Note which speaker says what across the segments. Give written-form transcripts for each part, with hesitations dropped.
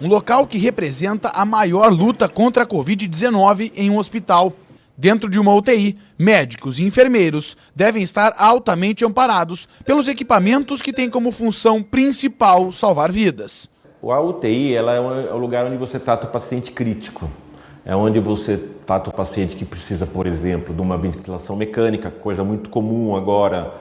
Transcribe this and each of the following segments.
Speaker 1: um local que representa a maior luta contra a Covid-19 em um hospital. Dentro de uma UTI, médicos e enfermeiros devem estar altamente amparados pelos equipamentos que têm como função principal salvar vidas.
Speaker 2: A UTI ela é o lugar onde você trata o paciente crítico. É onde você trata o paciente que precisa, por exemplo, de uma ventilação mecânica, coisa muito comum agora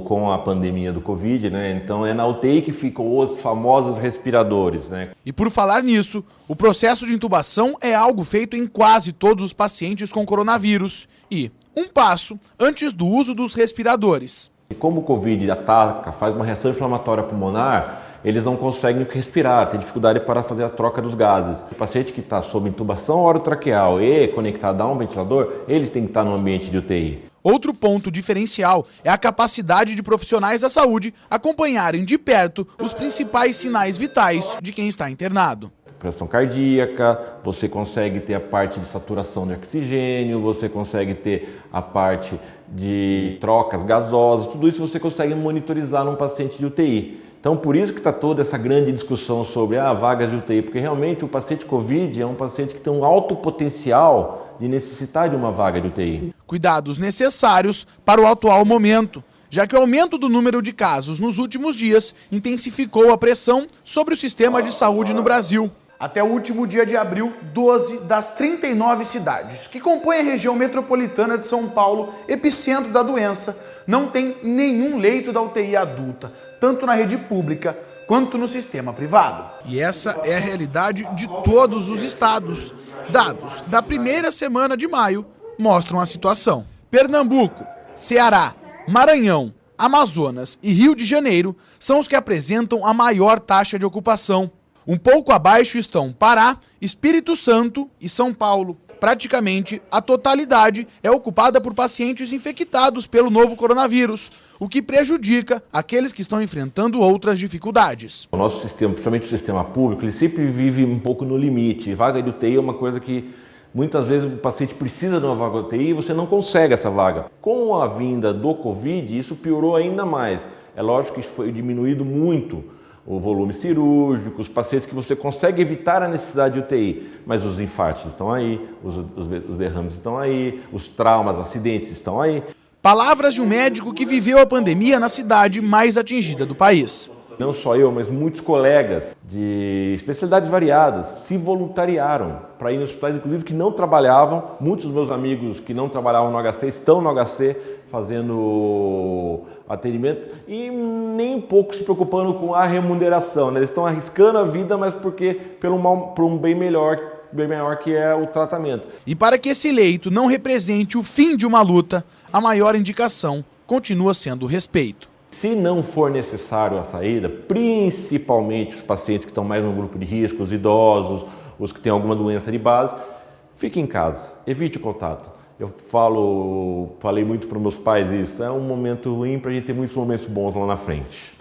Speaker 2: com a pandemia do Covid, né? Então é na UTI que ficam os famosos respiradores, né?
Speaker 1: E por falar nisso, o processo de intubação é algo feito em quase todos os pacientes com coronavírus e um passo antes do uso dos respiradores.
Speaker 2: E como o Covid ataca, faz uma reação inflamatória pulmonar, eles não conseguem respirar, tem dificuldade para fazer a troca dos gases. O paciente que está sob intubação orotraqueal e conectado a um ventilador, eles têm que estar no ambiente de UTI.
Speaker 1: Outro ponto diferencial é a capacidade de profissionais da saúde acompanharem de perto os principais sinais vitais de quem está internado.
Speaker 2: Pressão cardíaca, você consegue ter a parte de saturação de oxigênio, você consegue ter a parte de trocas gasosas, tudo isso você consegue monitorizar num paciente de UTI. Então, por isso que está toda essa grande discussão sobre vagas de UTI, porque realmente o paciente COVID é um paciente que tem um alto potencial de necessitar de uma vaga de UTI.
Speaker 1: Cuidados necessários para o atual momento, já que o aumento do número de casos nos últimos dias intensificou a pressão sobre o sistema de saúde no Brasil. Até o último dia de abril, 12 das 39 cidades que compõem a região metropolitana de São Paulo, epicentro da doença, não tem nenhum leito da UTI adulta, tanto na rede pública quanto no sistema privado. E essa é a realidade de todos os estados. Dados da primeira semana de maio mostram a situação. Pernambuco, Ceará, Maranhão, Amazonas e Rio de Janeiro são os que apresentam a maior taxa de ocupação. Um pouco abaixo estão Pará, Espírito Santo e São Paulo. Praticamente a totalidade é ocupada por pacientes infectados pelo novo coronavírus, o que prejudica aqueles que estão enfrentando outras dificuldades.
Speaker 2: O nosso sistema, principalmente o sistema público, ele sempre vive um pouco no limite. Vaga de UTI é uma coisa que muitas vezes o paciente precisa de uma vaga de UTI e você não consegue essa vaga. Com a vinda do Covid, isso piorou ainda mais. É lógico que foi diminuído muito o volume cirúrgico, os pacientes que você consegue evitar a necessidade de UTI, mas os infartos estão aí, os derrames estão aí, os traumas, acidentes estão aí.
Speaker 1: Palavras de um médico que viveu a pandemia na cidade mais atingida do país.
Speaker 2: Não só eu, mas muitos colegas de especialidades variadas se voluntariaram para ir nos hospitais, inclusive que não trabalhavam. Muitos dos meus amigos que não trabalhavam no HC estão no HC fazendo atendimento e nem um pouco se preocupando com a remuneração, né? Eles estão arriscando a vida, mas por um bem maior que é o tratamento.
Speaker 1: E para que esse leito não represente o fim de uma luta, a maior indicação continua sendo o respeito.
Speaker 2: Se não for necessário a saída, principalmente os pacientes que estão mais no grupo de risco, os idosos, os que têm alguma doença de base, fique em casa, evite o contato. Eu falei muito para meus pais isso, é um momento ruim para a gente ter muitos momentos bons lá na frente.